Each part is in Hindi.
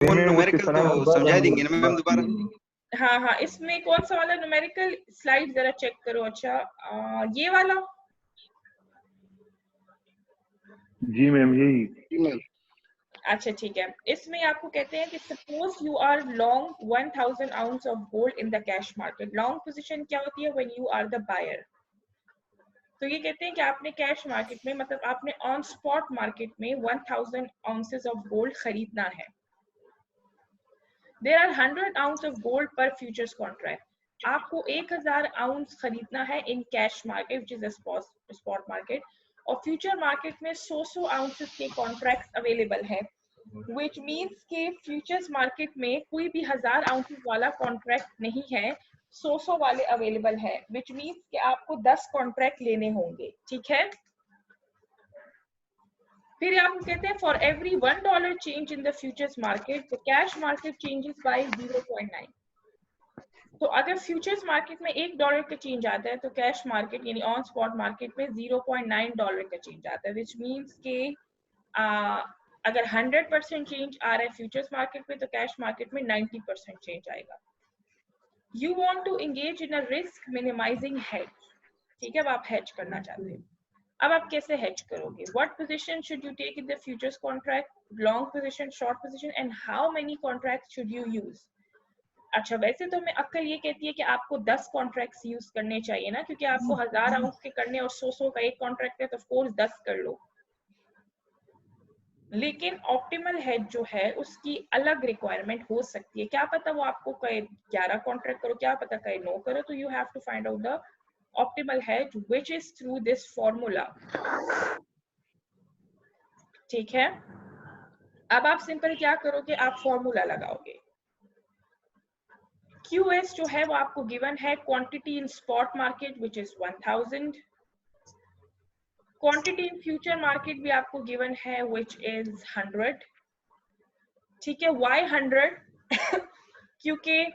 वो मैम उसके न्यूमेरिकल तो समझा देंगे ना मैम दोबारा। हाँ हाँ, इसमें कौन सा वाला न्यूमेरिकल स्लाइड जरा चेक करो। अच्छा ये वाला। जी मैम यही। अच्छा ठीक है, इसमें आपको कहते हैं कि suppose you are long 1000 ounce of gold in the cash market. Long position क्या होती है? When you are the buyer. तो ये कहते हैं कि आपने कैश मार्केट में, मतलब आपने ऑन स्पॉट मार्केट में 1000 आउंसेस ऑफ गोल्ड खरीदना है। There are 100 ounce of gold पर फ्यूचर्स कॉन्ट्रैक्ट। आपको 1000 आउंस खरीदना है in cash market which is a spot market, और फ्यूचर मार्केट में 100 आउंसेस के कॉन्ट्रैक्ट्स अवेलेबल है, which means कि फ्यूचर्स मार्केट में कोई भी 1000 आउंसेस वाला कॉन्ट्रैक्ट नहीं है, 100 वाले अवेलेबल है, which means कि आपको 10 कॉन्ट्रैक्ट लेने होंगे। ठीक है, फिर आपको कहते हैं for every $1 change in the futures market the cash market changes by 0.9। तो अगर फ्यूचर्स मार्केट में $1 का चेंज आता है तो कैश मार्केट यानी ऑन स्पॉट मार्केट में $0.9 का चेंज आता है, विच मीन्स के अगर 100% चेंज आ रहा है फ्यूचर्स मार्केट में तो कैश मार्केट में 90% चेंज आएगा। You want to engage in a risk minimising hedge. ठीक है, अब आप हेज करना चाहते हैं। अब आप कैसे हेज करोगे? What position should you take in the futures contract, long position, short position, and how many contract should you use. अच्छा, वैसे तो मैं अक्ल ये कहती है कि आपको 10 कॉन्ट्रैक्ट्स यूज करने चाहिए ना, क्योंकि आपको 1000 आउंस के करने और 100 का एक कॉन्ट्रैक्ट है तो ऑफ कोर्स 10 कर लो। लेकिन ऑप्टिमल हेज जो है उसकी अलग रिक्वायरमेंट हो सकती है। क्या पता वो आपको कहे 11 कॉन्ट्रैक्ट करो, क्या पता कहे 9 करो। तो you have to find out the optimal hedge which is through this formula. ठीक है, अब आप सिंपल क्या करोगे, आप फॉर्मूला लगाओगे। QS जो है वो आपको गिवन है quantity in spot market which is 1000, quantity in future market भी आपको गिवन है विच इज 100। ठीक है, why 100? क्योंकि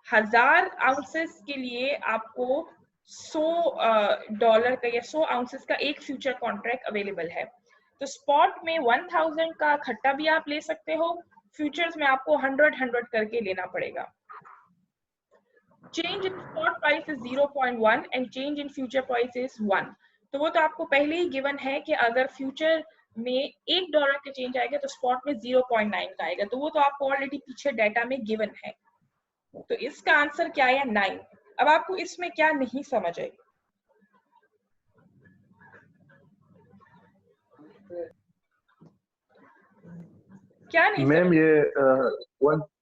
1000 आउंसेस के लिए आपको $100 का या 100 आउंसेस का एक फ्यूचर कॉन्ट्रैक्ट अवेलेबल है। तो स्पॉट में 1000 का खट्टा भी आप ले सकते हो, फ्यूचर्स में आपको 100 करके लेना पड़ेगा। Change in spot price is 0.1 and change in future price is 1। तो वो तो आपको पहले ही गिवन है कि अगर फ्यूचर में $1 का चेंज आएगा तो स्पॉट में 0.9 का आएगा, तो वो तो आपको ऑलरेडी पीछे डाटा में गिवन है। तो इसका आंसर क्या है? 9। अब आपको इसमें क्या नहीं समझ आई? क्या नहीं मैम ये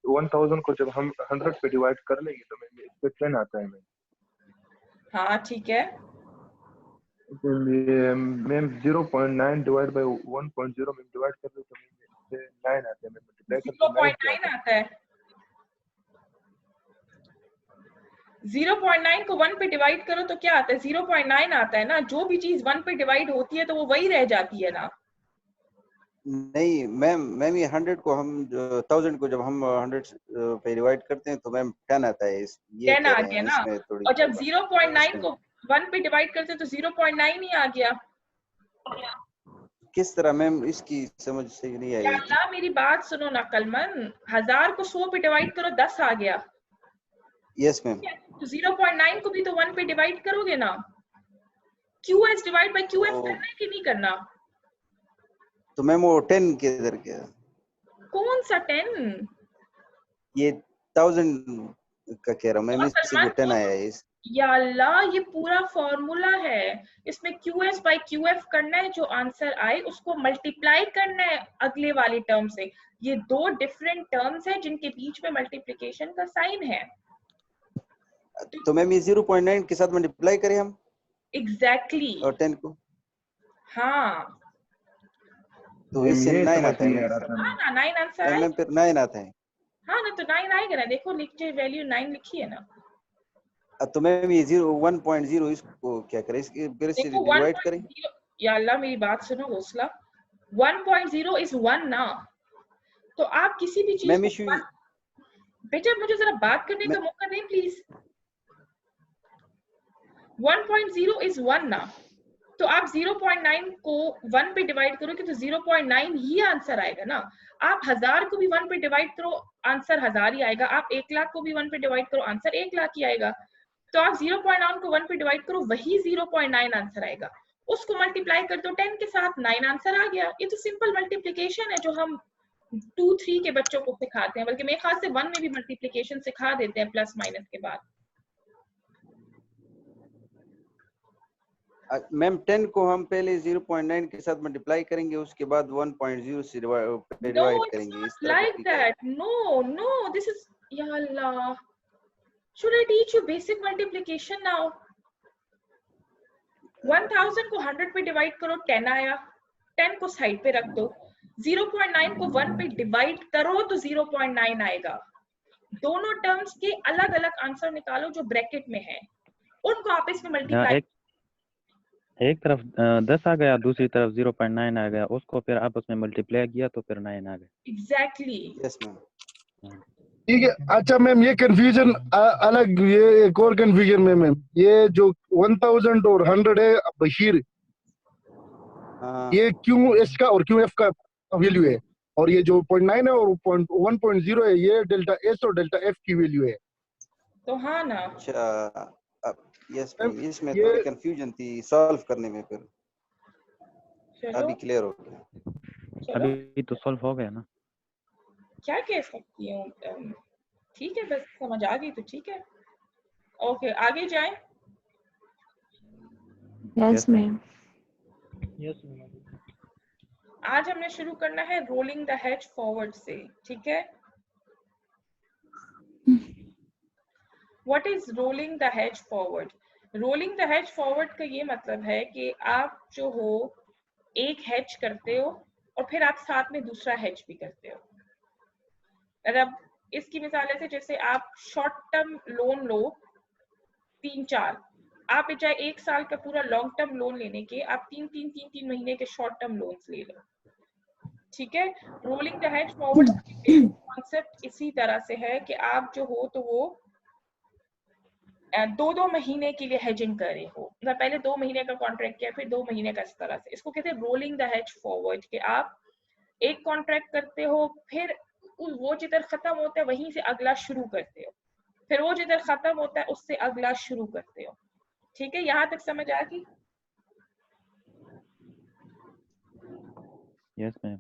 1000 को जब हम 100 पे डिवाइड कर लेंगे तो मैम इस पे 10 आता है मैम। हाँ ठीक है, मैम 0.9 डिवाइड बाय 1.0 में डिवाइड कर दो तो मैम इससे 9 आता है मैम, मल्टीप्लाई करके 0.9 आता है। 0.9 को 1 पे डिवाइड करो तो क्या आता है? 0.9 आता है ना। जो भी चीज 1 पे डिवाइड होती है तो वो वही रह जाती है ना। नहीं मैम ये 100 को हम 1000 को जब हम 100 पे डिवाइड करते हैं तो मैम 10 आता है। ये 10 कह आ रहे गया हैं ना। इसमें थोड़ी। और जब 0.9 को 1 पे डिवाइड करते तो 0.9 ही आ गया। किस तरह मैम? इसकी समझ सही नहीं आई। या अल्लाह, मेरी बात सुनो ना कलमन। 1000 को 100 पे डिवाइड करो 10 आ गया। Yes ma'am. तो 0.9 को भी तो 1 पे डिवाइड करोगे ना। QS डिवाइड बाय QF करना है कि नहीं करना? तो मैम वो 10 किधर गया? कौन सा 10? ये 1000 का कह रहा हूँ मैम, इससे जो 10 आया है इस। या अल्लाह, ये पूरा फॉर्मूला है। इसमें QS बाय QF करना है, जो आंसर आए उसको मल्टीप्लाई करना है अगले वाले टर्म से। ये दो डिफरेंट टर्म्स है जिनके बीच में मल्टीप्लिकेशन का साइन है। तो मैम ये 0.9 के साथ मल्टीप्लाई करें हम? एग्जैक्टली और 10 को? हाँ तो इससे 9 आता है। हाँ ना, 9 आंसर मैम फिर 9 आता है। हाँ ना, तो 9 आएगा ना। देखो नीचे वैल्यू 9 लिखी है ना। तो मैम ये 1.0 इसको क्या करें? इसके फिर से देखो डिवाइड करें? या अल्लाह, मेरी बात सुनो हौसला। 1.0 इज 1 ना। तो आप किसी भी चीज को बेटा, मुझे जरा बात करने का मौका दें प्लीज। 1.0 इज 1 ना। तो आप 0.9 को 1 पे डिवाइड करोगे तो 0.9 ही आंसर आएगा ना। आप 1000 को भी 1 पे डिवाइड करो, आंसर 1000 ही आएगा। आप 1 लाख को भी 1 पे डिवाइड करो, आंसर 1 लाख ही आएगा। तो आप 0.9 को 1 पे डिवाइड करो, वही 0.9 आंसर आएगा। उसको मल्टीप्लाई कर दो 10 के साथ, 9 आंसर आ गया। ये तो सिंपल मल्टीप्लिकेशन है जो हम 2-3 के बच्चों को सिखाते हैं, बल्कि मेरे ख्याल से 1 में भी मल्टीप्लिकेशन सिखा देते हैं प्लस माइनस के बाद। मैम 10 को हम पहले 0.9 के साथ मल्टीप्लाई करेंगे, उसके बाद 1.0 से डिवाइड करेंगे। इस तरह like that. No, this is, ya Allah. Should I teach you basic multiplication now? 1000 को 100 पे डिवाइड करो, 10 आया। 10 को साइड पे रख दो। 0.9 को 1 पे डिवाइड करो तो 0.9 आएगा। दोनों टर्म्स के अलग अलग आंसर निकालो जो ब्रैकेट में है, उनको आपस में मल्टीप्लाई। एक तरफ 10 आ गया, दूसरी तरफ 0.9 आ गया, उसको फिर आपस में मल्टीप्लाई किया तो फिर 9 आ गया। एग्जैक्टली। Yes ma'am. ठीक है। अच्छा मैम, ये कंफ्यूजन अलग, ये एक और कंफ्यूजन में मैम, ये जो 1000 और 100 है बशीर, ये क्यों एस का और क्यों एफ का वैल्यू है, और ये जो 0.9 है और 1.0 है, ये डेल्टा एस और डेल्टा एफ की वैल्यू है। तो हाँ ना। अच्छा, यस मैम, इसमें ये- थोड़ी कंफ्यूजन थी सॉल्व करने में, फिर चलो अभी क्लियर हो गया। चलो, अभी तो सॉल्व हो गया ना। क्या कह सकती हूँ, ठीक है, बस समझ आ गई तो ठीक है। ओके, आगे जाएं। Yes ma'am. आज हमने शुरू करना है रोलिंग द हेज फॉरवर्ड से, ठीक है। What is rolling the hedge forward? Rolling the hedge forward का ये मतलब है कि आप जो हो एक हेज करते हो और फिर आप साथ में दूसरा हेज भी करते हो। मतलब इसकी मिसाल ऐसे, जैसे आप शॉर्ट टर्म लोन लो 3-4, आप चाहे 1 साल का पूरा लॉन्ग टर्म लोन लेने के आप 3-3 महीने के शॉर्ट टर्म लोन्स ले लो, ठीक है। Rolling the hedge forward concept इसी तरह से है कि आप जो हो तो वो 2-2 महीने के लिए हेजिंग कर रहे हो। मतलब पहले 2 महीने का कॉन्ट्रैक्ट किया, फिर 2 महीने का, इस तरह से। इसको कहते हैं रोलिंग द हेज फॉरवर्ड, कि आप एक कॉन्ट्रैक्ट करते हो, फिर वो जिधर खत्म होता है वहीं से अगला शुरू करते हो, फिर वो जिधर खत्म होता है उससे अगला शुरू करते हो, ठीक है। यहाँ तक समझ आ गई? Yes ma'am.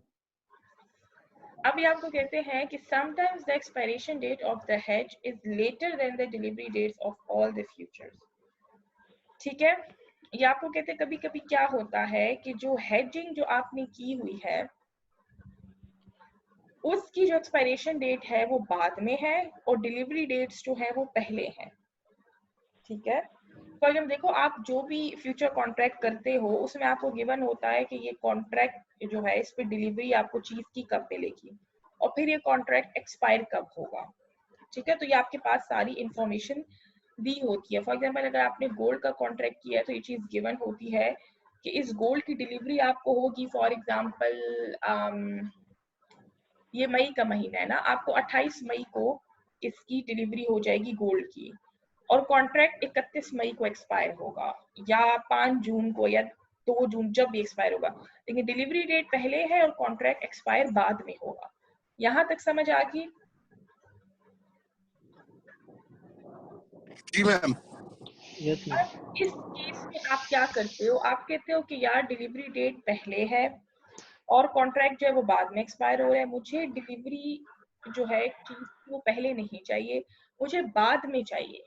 अभी आपको कहते हैं कि sometimes the expiration date of the hedge is later than the delivery dates of all the futures, ठीक है। ये आपको कहते हैं कभी कभी क्या होता है कि जो हेजिंग जो आपने की हुई है उसकी जो एक्सपायरेशन डेट है वो बाद में है और डिलीवरी डेट्स जो है वो पहले हैं, ठीक है। फॉर एग्जाम्पल देखो, आप जो भी फ्यूचर कॉन्ट्रैक्ट करते हो उसमें आपको गिवन होता है कि ये कॉन्ट्रैक्ट जो है इस पे डिलीवरी आपको चीज की कब मिलेगी और फिर ये कॉन्ट्रैक्ट एक्सपायर कब होगा, ठीक है। तो ये आपके पास सारी इंफॉर्मेशन दी होती है। फॉर एग्जाम्पल अगर आपने गोल्ड का कॉन्ट्रैक्ट किया है तो ये चीज गिवन होती है कि इस गोल्ड की डिलीवरी आपको होगी, फॉर एग्जाम्पल ये मई का महीना है ना, आपको 28 मई को इसकी डिलीवरी हो जाएगी गोल्ड की, और कॉन्ट्रैक्ट 31 मई को एक्सपायर होगा, या 5 जून को, या 2 जून, जब भी एक्सपायर होगा, लेकिन डिलीवरी डेट पहले है और कॉन्ट्रैक्ट एक्सपायर बाद में होगा। यहाँ तक समझ आ गई? जी मैम। इस केस में आप क्या करते हो, आप कहते हो कि यार डिलीवरी डेट पहले है और कॉन्ट्रैक्ट जो है वो बाद में एक्सपायर हो रहा है, मुझे डिलीवरी जो है चीज वो पहले नहीं चाहिए, मुझे बाद में चाहिए।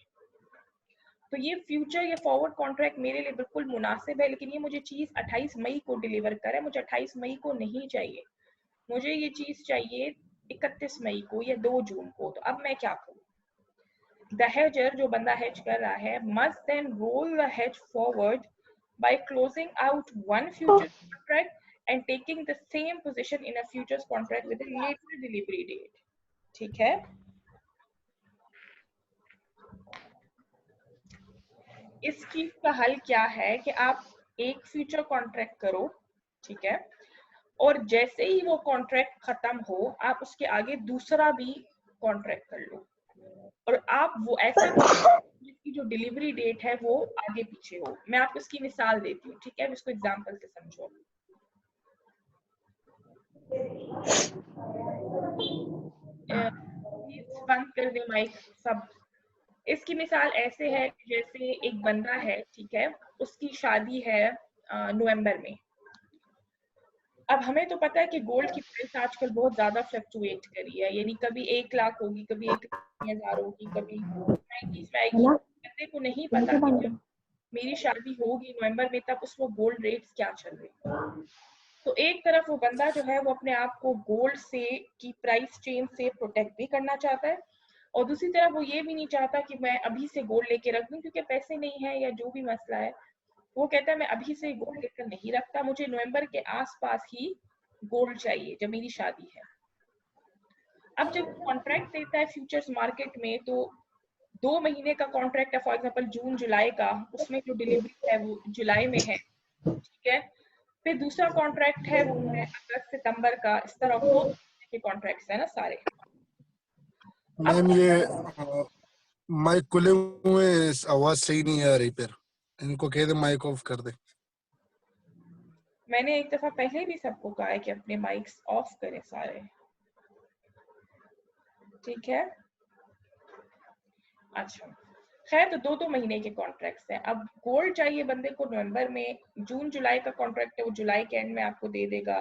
तो ये फ्यूचर या फॉरवर्ड कॉन्ट्रैक्ट मेरे लिए बिल्कुल मुनासिब है, लेकिन ये मुझे चीज 28 मई को डिलीवर करे, मुझे 28 मई को नहीं चाहिए, मुझे ये चीज चाहिए 31 मई को या 2 जून को। तो अब मैं क्या करूँ? द हेजर, जो बंदा हेज कर रहा है, must then roll the hedge forward by closing out one futures contract and taking the same position in a futures contract with a later delivery date, ठीक है। इस चीज का हल क्या है कि आप एक फ्यूचर कॉन्ट्रैक्ट करो, ठीक है, और जैसे ही वो कॉन्ट्रैक्ट खत्म हो आप उसके आगे दूसरा भी कॉन्ट्रैक्ट कर लो, और आप वो ऐसा की जो डिलीवरी डेट है वो आगे पीछे हो। मैं आपको इसकी मिसाल देती हूँ, ठीक है, इसको एग्जांपल से समझो। बंद कर दे माइक सब। इसकी मिसाल ऐसे है जैसे एक बंदा है, ठीक है, उसकी शादी है नवंबर में। अब हमें तो पता है कि गोल्ड की प्राइस आजकल बहुत ज्यादा फ्लक्चुएट कर रही है, यानी कभी 1 लाख होगी, कभी 1,00,000 होगी, कभी 90s में आएगी। बंदे को नहीं पता कि जब मेरी शादी होगी नवंबर में तब उस वक्त गोल्ड रेट्स क्या चल रहे हैं। तो एक तरफ वो बंदा जो है वो अपने आप को गोल्ड से की प्राइस चेंज से प्रोटेक्ट भी करना चाहता है, और दूसरी तरफ वो ये भी नहीं चाहता कि मैं अभी से गोल्ड लेके रख दूं क्योंकि पैसे नहीं है या जो भी मसला है। वो कहता है मैं अभी से गोल्ड लेकर नहीं रखता, मुझे नवंबर के आसपास ही गोल्ड चाहिए जब मेरी शादी है। अब जब कॉन्ट्रैक्ट देता है फ्यूचर्स मार्केट में तो 2 महीने का कॉन्ट्रैक्ट है, फॉर एग्जांपल जून जुलाई का, उसमें जो डिलीवरी है वो जुलाई में है, ठीक है। फिर दूसरा कॉन्ट्रैक्ट है वो है अगस्त सितंबर का, इस तरह अक्टूबर के कॉन्ट्रैक्ट्स है ना सारे। मैम ये माइक खुले हुए, आवाज सही नहीं आ रही, फिर इनको कह दे माइक ऑफ कर दे। मैंने एक दफा पहले भी सबको कहा है कि अपने माइक्स ऑफ करें सारे, ठीक है। अच्छा, खैर, तो 2-2 महीने के कॉन्ट्रैक्ट्स हैं। अब गोल्ड चाहिए बंदे को नवंबर में, जून जुलाई का कॉन्ट्रैक्ट है वो जुलाई के एंड में आपको दे देगा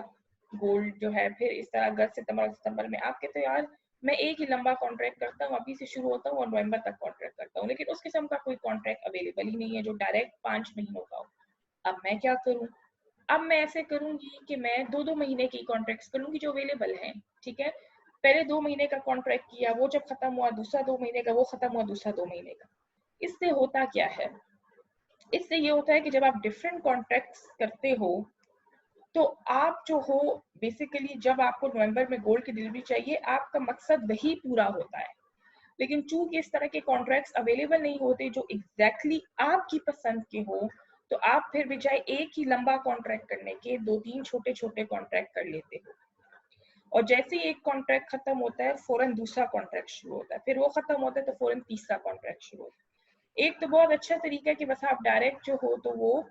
गोल्ड जो है। फिर इस तरह अगस्त सितंबर में आप कहते हो यार मैं एक ही लंबा कॉन्ट्रैक्ट करता हूँ, अभी से शुरू होता हूँ और नवंबर तक कॉन्ट्रैक्ट करता हूँ, लेकिन उस किस्म का कोई कॉन्ट्रैक्ट अवेलेबल ही नहीं है जो डायरेक्ट 5 महीनों का हो। अब मैं क्या करूँ? अब मैं ऐसे करूंगी कि मैं 2-2 महीने की कॉन्ट्रैक्ट्स करूंगी जो अवेलेबल हैं, ठीक है। पहले 2 महीने का कॉन्ट्रैक्ट किया, वो जब खत्म हुआ दूसरा 2 महीने का, वो खत्म हुआ दूसरा 2 महीने का। इससे होता क्या है? इससे ये होता है कि जब आप डिफरेंट कॉन्ट्रैक्ट्स करते हो तो आप जो हो बेसिकली जब आपको नवंबर में गोल्ड की डिलीवरी चाहिए आपका मकसद वही पूरा होता है, लेकिन चूंकि इस तरह के कॉन्ट्रैक्ट्स अवेलेबल नहीं होते जो एग्जैक्टली आपकी पसंद के हो, तो आप फिर बजाय एक ही लंबा कॉन्ट्रैक्ट करने के 2-3 छोटे छोटे कॉन्ट्रैक्ट कर लेते हो, और जैसे ही एक कॉन्ट्रैक्ट खत्म होता है फौरन दूसरा कॉन्ट्रैक्ट शुरू होता है, फिर वो खत्म होता है तो फौरन तीसरा कॉन्ट्रैक्ट शुरू होता है। एक तो बहुत अच्छा तरीका है कि बस आप डायरेक्ट जो हो तो वो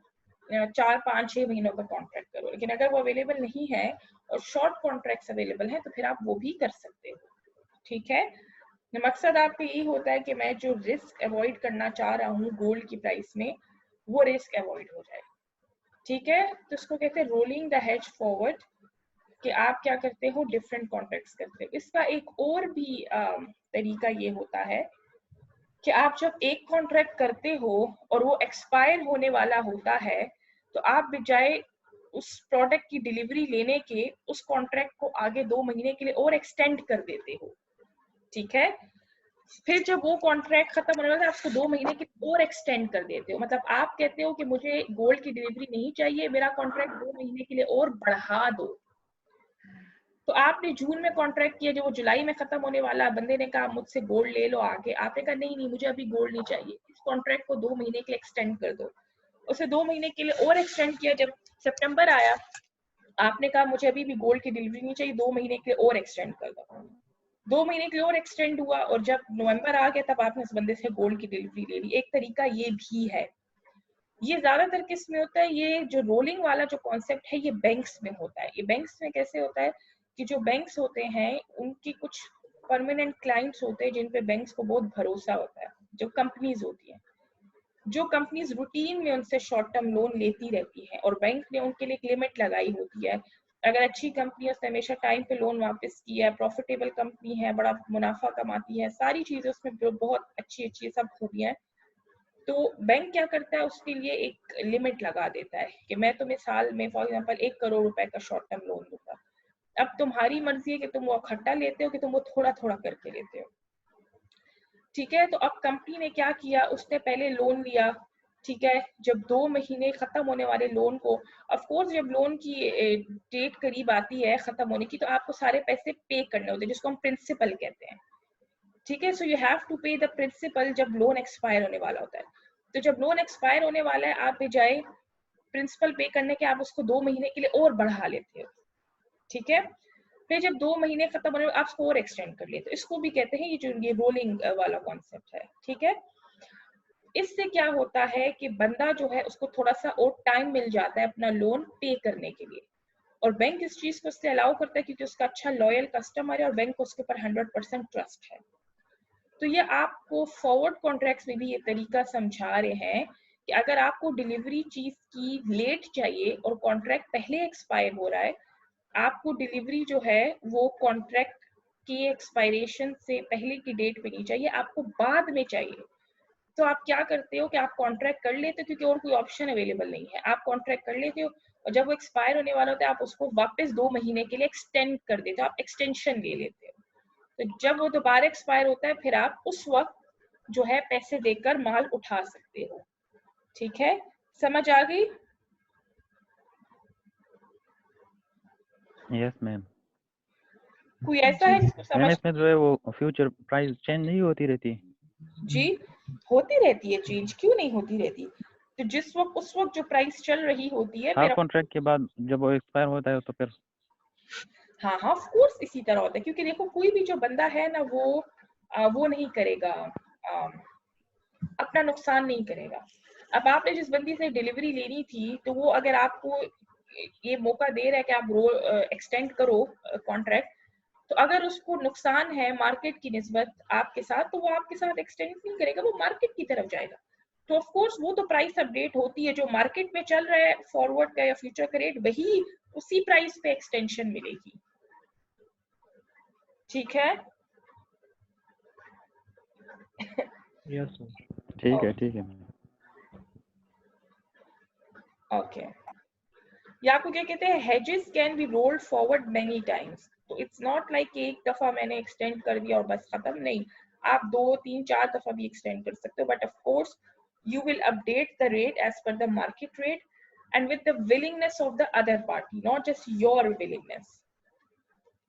4-5-6 महीनों का कॉन्ट्रैक्ट करो, लेकिन अगर वो अवेलेबल नहीं है और शॉर्ट कॉन्ट्रैक्ट्स अवेलेबल है तो फिर आप वो भी कर सकते हो, ठीक है। मकसद आपका यही होता है कि मैं जो रिस्क अवॉइड करना चाह रहा हूँ गोल्ड की प्राइस में वो रिस्क अवॉइड हो जाए, ठीक है। तो इसको कहते हैं रोलिंग द हेज फॉरवर्ड, कि आप क्या करते हो डिफरेंट कॉन्ट्रैक्ट्स करते हो। इसका एक और भी तरीका ये होता है कि आप जब एक कॉन्ट्रैक्ट करते हो और वो एक्सपायर होने वाला होता है तो आप बजाय उस प्रोडक्ट की डिलीवरी लेने के उस कॉन्ट्रैक्ट को आगे 2 महीने के लिए और एक्सटेंड कर देते हो, ठीक है। फिर जब वो कॉन्ट्रैक्ट खत्म होने वाला है आप उसको 2 महीने के और एक्सटेंड कर देते हो, मतलब आप कहते हो कि मुझे गोल्ड की डिलीवरी नहीं चाहिए, मेरा कॉन्ट्रैक्ट 2 महीने के लिए और बढ़ा दो। तो आपने जून में कॉन्ट्रैक्ट किया, जो वो जुलाई में खत्म होने वाला, बंदे ने कहा मुझसे गोल्ड ले लो आगे, आपने कहा नहीं मुझे अभी गोल्ड नहीं चाहिए, इस कॉन्ट्रैक्ट को 2 महीने के लिए एक्सटेंड कर दो। उसे 2 महीने के लिए और एक्सटेंड किया, जब सितंबर आया आपने कहा मुझे अभी भी गोल्ड की डिलीवरी नहीं चाहिए, 2 महीने के लिए और एक्सटेंड कर दो। 2 महीने के लिए और एक्सटेंड हुआ और जब नवंबर आ गया तब आपने उस बंदे से गोल्ड की डिलीवरी ले ली। एक तरीका ये भी है। ये ज्यादातर किस में होता है, ये जो रोलिंग वाला जो कॉन्सेप्ट है ये बैंक्स में होता है। ये बैंक्स में कैसे होता है कि जो बैंक्स होते हैं उनकी कुछ परमानेंट क्लाइंट्स होते हैं जिन पे बैंक्स को बहुत भरोसा होता है, जो कंपनीज होती हैं, जो कंपनीज रूटीन में उनसे शॉर्ट टर्म लोन लेती रहती हैं और बैंक ने उनके लिए एक लिमिट लगाई होती है। अगर अच्छी कंपनी है उसने हमेशा टाइम पे लोन वापस किया है, प्रॉफिटेबल कंपनी है, बड़ा मुनाफा कमाती है, सारी चीजें उसमें बहुत अच्छी अच्छी सब खूबियां हैं, तो बैंक क्या करता है उसके लिए एक लिमिट लगा देता है कि मैं तुम्हें साल में फॉर एग्जांपल 1 करोड़ रुपए का शॉर्ट टर्म लोन दूंगा। अब तुम्हारी मर्जी है कि तुम वो इकट्ठा लेते हो कि तुम वो थोड़ा थोड़ा करके लेते हो, ठीक है। तो अब कंपनी ने क्या किया, उसने पहले लोन लिया, ठीक है। जब 2 महीने खत्म होने वाले लोन को, ऑफ कोर्स जब लोन की डेट करीब आती है खत्म होने की तो आपको सारे पैसे पे करने होते हैं जिसको हम प्रिंसिपल कहते हैं, ठीक है। सो यू हैव टू पे द प्रिंसिपल जब लोन एक्सपायर होने वाला होता है। तो जब लोन एक्सपायर होने वाला है आप बजाय प्रिंसिपल पे करने के आप उसको 2 महीने के लिए और बढ़ा लेते हो, ठीक है। फिर जब 2 महीने खत्म होने आप उसको और एक्सटेंड कर लेते हो, इसको भी कहते हैं ये जो ये रोलिंग वाला कॉन्सेप्ट है, ठीक है। इससे क्या होता है कि बंदा जो है उसको थोड़ा सा और टाइम मिल जाता है अपना लोन पे करने के लिए, और बैंक इस चीज को उससे अलाउ करता है क्योंकि उसका अच्छा लॉयल कस्टमर है और बैंक को उसके ऊपर 100% ट्रस्ट है। तो ये आपको फॉरवर्ड कॉन्ट्रैक्ट्स में भी ये तरीका समझा रहे हैं कि अगर आपको डिलीवरी चीज की लेट चाहिए और कॉन्ट्रैक्ट पहले एक्सपायर हो रहा है, आपको डिलीवरी जो है वो कॉन्ट्रैक्ट की एक्सपायरेशन से पहले की डेट पे नहीं चाहिए, आपको बाद में चाहिए। तो आप क्या करते हो कि आप कॉन्ट्रैक्ट कर लेते हो क्योंकि और कोई ऑप्शन अवेलेबल नहीं है, आप कॉन्ट्रैक्ट कर लेते हो और जब वो एक्सपायर होने वाला होता है आप उसको वापस 2 महीने के लिए एक्सटेंड कर देते हो, आप एक्सटेंशन ले लेते हो। तो जब वो दोबारा एक्सपायर होता है फिर आप उस वक्त जो है पैसे देकर माल उठा सकते हो। ठीक है, समझ आ गई? Yes ma'am. कोई ऐसा है जिसको मैम समझ? इसमें जो है वो फ्यूचर प्राइस चेंज नहीं होती रहती? जी होती रहती है चेंज, क्यों नहीं होती रहती। तो जिस वक्त उस वक्त जो प्राइस चल रही होती है हर फिर कॉन्ट्रैक्ट के बाद जब वो एक्सपायर होता है तो फिर हाँ हाँ ऑफ कोर्स इसी तरह होता है, क्योंकि देखो कोई भी जो बंदा है ना वो नहीं करेगा, अपना नुकसान नहीं करेगा। अब आपने जिस बंदी से डिलीवरी लेनी थी तो वो अगर आपको ये मौका दे रहा है कि आप एक्सटेंड करो कॉन्ट्रैक्ट, तो अगर उसको नुकसान है मार्केट की निस्बत आपके साथ तो वो आपके साथ एक्सटेंड नहीं करेगा, वो मार्केट की तरफ जाएगा। तो ऑफ कोर्स वो तो प्राइस अपडेट होती है, जो मार्केट में चल रहा है फॉरवर्ड का या फ्यूचर का रेट वही उसी प्राइस पे एक्सटेंशन मिलेगी। ठीक है? यस ठीक है ठीक है। ओके, या आपको क्या कहते हैं, hedges can be rolled forward many times। तो इट्स नॉट लाइक एक दफा मैंने एक्सटेंड कर दिया और बस खत्म, नहीं, आप 2 3 4 दफा भी एक्सटेंड कर सकते हो, but of course you will update the rate as per the market rate and with the willingness of the other party, not just your willingness।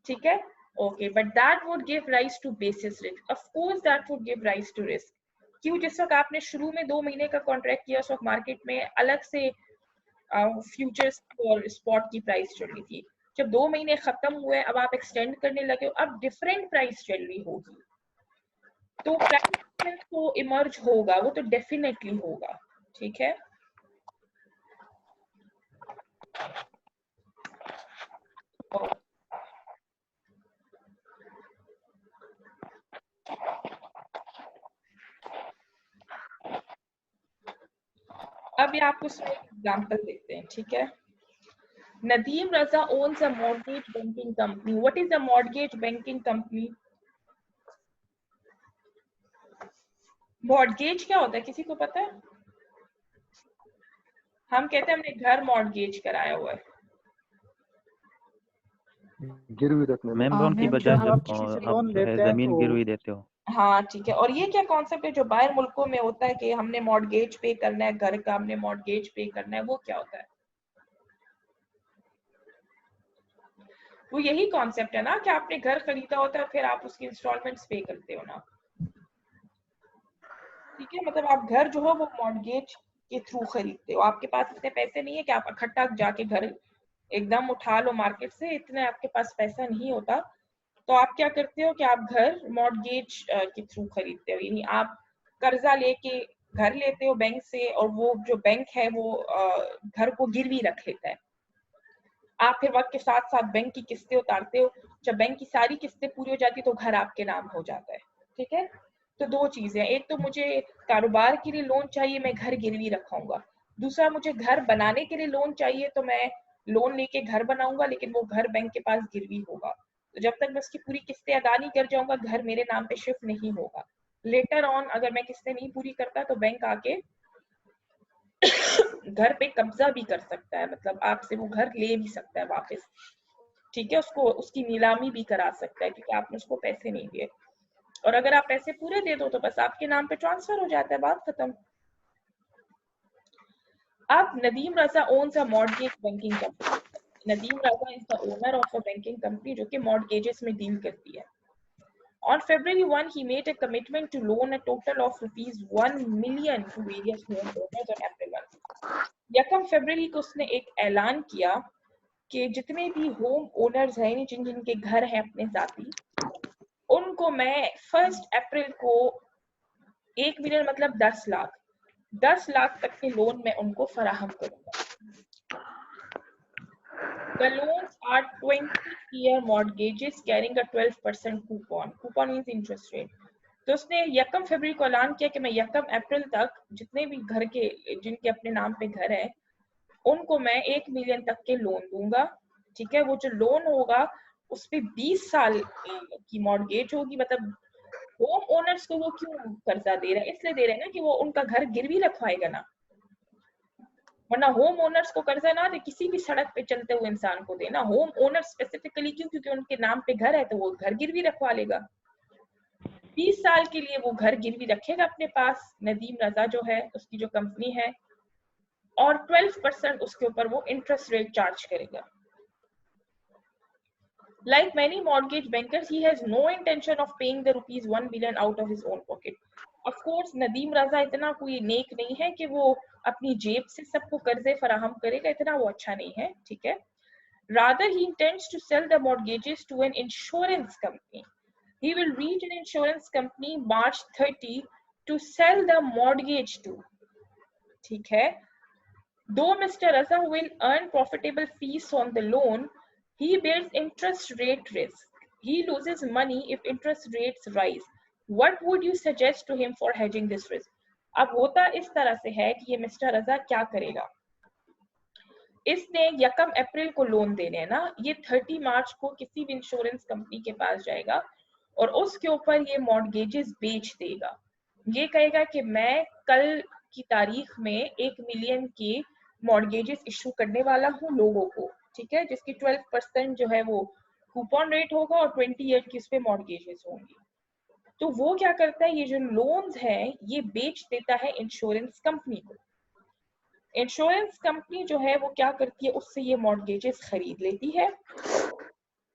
ठीक है? Okay, but that would give rise to basis risk। Of course that would give rise to risk। क्यों? जिस वक्त आपने शुरू में 2 महीने का कॉन्ट्रैक्ट किया उस वक्त मार्केट में अलग से फ्यूचर्स और स्पॉट की प्राइस चल रही थी, जब 2 महीने खत्म हुए अब आप एक्सटेंड करने लगे हो, अब डिफरेंट प्राइस चल रही होगी, तो प्राइस तो इमर्ज होगा, वो तो डेफिनेटली होगा। ठीक है? अब ये आपको एग्जांपल देखते हैं। ठीक है? Nadeem Raza owns a mortgage banking company। What is a mortgage banking company? Mortgage क्या होता है, किसी को पता है? हम कहते हैं हमने घर मॉर्गेज कराया हुआ है। गिरवी रखने मैम लोन की बजाय जब आप जो है जमीन गिरवी देते हो। हाँ ठीक है, और ये क्या कॉन्सेप्ट है जो बाहर मुल्कों में होता है कि हमने मॉर्गेज पे करना है, घर का हमने मॉर्गेज पे करना है, वो क्या होता है? वो यही कॉन्सेप्ट है ना कि आपने घर खरीदा होता है फिर आप उसकी इंस्टॉलमेंट्स पे करते हो ना। ठीक है, मतलब आप घर जो है वो मॉर्गेज के थ्रू खरीदते हो, आपके पास इतने पैसे नहीं है कि आप इकट्ठा जाके घर एकदम उठा लो मार्केट से, इतने आपके पास पैसा नहीं होता, तो आप क्या करते हो कि आप घर मॉर्गेज के थ्रू खरीदते हो, यानी आप कर्जा लेके घर लेते हो बैंक से और वो जो बैंक है वो घर को गिरवी रख लेता है। आप फिर वक्त के साथ साथ बैंक की किस्तें उतारते हो, जब बैंक की सारी किस्तें पूरी हो जाती है तो घर आपके नाम हो जाता है। ठीक है? तो 2 चीजें, एक तो मुझे कारोबार के लिए लोन चाहिए, मैं घर गिरवी रखाऊंगा, दूसरा मुझे घर बनाने के लिए लोन चाहिए तो मैं लोन लेके घर बनाऊंगा लेकिन वो घर बैंक के पास गिरवी होगा, तो जब तक मैं उसकी पूरी किस्तें अदा नहीं कर जाऊंगा घर मेरे नाम पे शिफ्ट नहीं होगा। लेटर ऑन अगर मैं किस्तें नहीं पूरी करता तो बैंक आके घर पे कब्जा भी कर सकता है, मतलब आपसे वो घर ले भी सकता है वापस। ठीक है? उसको उसकी नीलामी भी करा सकता है क्योंकि आपने उसको पैसे नहीं दिए, और अगर आप पैसे पूरे दे दो तो बस आपके नाम पे ट्रांसफर हो जाता है, बात खत्म। अब नदीम रजा owns a mortgage banking company। Nadeem Raza is the owner of a banking company जो कि mortgages में डील करती है। On February 1, he made a commitment to loan a total of ₹1 million to various homeowners on April 1। 1 फरवरी को उसने एक ऐलान किया कि जितने भी होम ओनर्स हैं जिन जिनके घर हैं अपने जाती, उनको मैं 1 अप्रैल को 1 मिलियन मतलब 10 लाख 10 लाख तक के लोन मैं उनको फराहम करूंगा। The loans are 20-year mortgages carrying a 12% coupon. Coupon means interest rate. तो उसने 1 फरवरी को ऐलान किया कि मैं 1 अप्रैल तक जितने भी घर के जिनके अपने नाम पे घर है उनको मैं 1 मिलियन तक के लोन दूंगा। ठीक है, वो जो लोन होगा उस पे 20 साल की मॉर्गेज होगी। मतलब होम ओनर्स को वो क्यों कर्जा दे रहा है? इसलिए दे रहे हैं ना कि वो उनका घर गिरवी रखवाएगा ना, वरना होम ओनर्स को कर्जा ना दे, किसी भी सड़क पे चलते हुए इंसान को देना। होम ओनर स्पेसिफिकली क्यों? क्योंकि उनके नाम पे घर है तो वो घर गिरवी रखवा लेगा। 20 साल के लिए वो घर गिरवी रखेगा अपने पास, नदीम रजा जो है उसकी जो कंपनी है, और 12% उसके ऊपर वो इंटरेस्ट रेट चार्ज करेगा। Like many mortgage bankers, he has no intention of paying the rupees 1 billion out of his own pocket. Of course, Nadeem Raza इतना कोई नेक नहीं है कि वो अपनी जेब से सबको कर्जे फराहम करेगा, इतना वो अच्छा नहीं है। ठीक है, rather he intends to sell the mortgages to an insurance company. He will reach an insurance company March 30 to sell the mortgage to. ठीक है, though Mr. Raza will earn profitable fees on the loan, he bears interest rate risk. He loses money if interest rates rise. What would you suggest to him for hedging this risk? अब होता इस तरह से है कि ये मिस्टर रजा क्या करेगा, इसने 1 अप्रैल को लोन देने हैं ना, ये 30 मार्च को किसी भी इंश्योरेंस कंपनी के पास जाएगा और उसके ऊपर ये मॉर्गेजेस बेच देगा। ये कहेगा कि मैं कल की तारीख में 1 मिलियन के मॉर्गेजेस इशू करने वाला हूँ लोगों को। ठीक है, जिसकी 12% जो है वो कूपन रेट होगा और 20 ईयर की उस पे मॉर्गेजेस होंगी। तो वो क्या करता है, ये जो लोन्स हैं ये बेच देता है इंश्योरेंस कंपनी को। इंश्योरेंस कंपनी जो है वो क्या करती है, उससे ये मॉर्गेजेस खरीद लेती है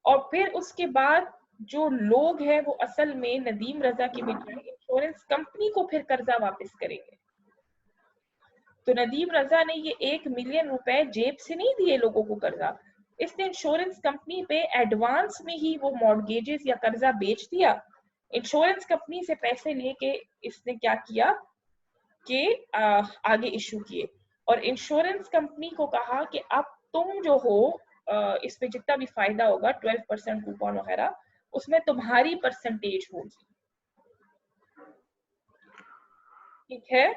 और फिर उसके बाद जो लोग हैं वो असल में नदीम रजा की बजाय इंश्योरेंस कंपनी को फिर कर्जा वापस करेंगे। तो नदीम रजा ने ये 1 मिलियन रुपए जेब से नहीं दिए लोगों को कर्जा, इसने इंश्योरेंस कंपनी पे एडवांस में ही वो मॉर्गेजेस या कर्जा बेच दिया। इंश्योरेंस कंपनी से पैसे लेके इसने क्या किया कि आगे इशू किए और इंश्योरेंस कंपनी को कहा कि अब तुम जो हो इस पे जितना भी फायदा होगा 12% कूपन वगैरह उसमें तुम्हारी परसेंटेज होगी। ठीक है,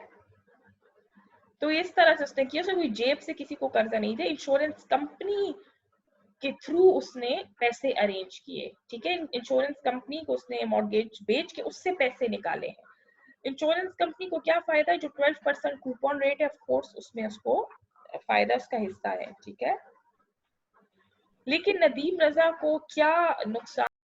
तो इस तरह से उसने किया। कोई जेब से किसी को कर्जा नहीं दे, इंश्योरेंस कंपनी के थ्रू उसने पैसे अरेंज किए। ठीक है, इंश्योरेंस कंपनी को उसने मॉर्गेज बेच के उससे पैसे निकाले हैं। इंश्योरेंस कंपनी को क्या फायदा है, जो 12% कूपन रेट है ऑफ कोर्स उसमें उसको फायदा उसका हिस्सा है। ठीक है, लेकिन नदीम रजा को क्या नुकसान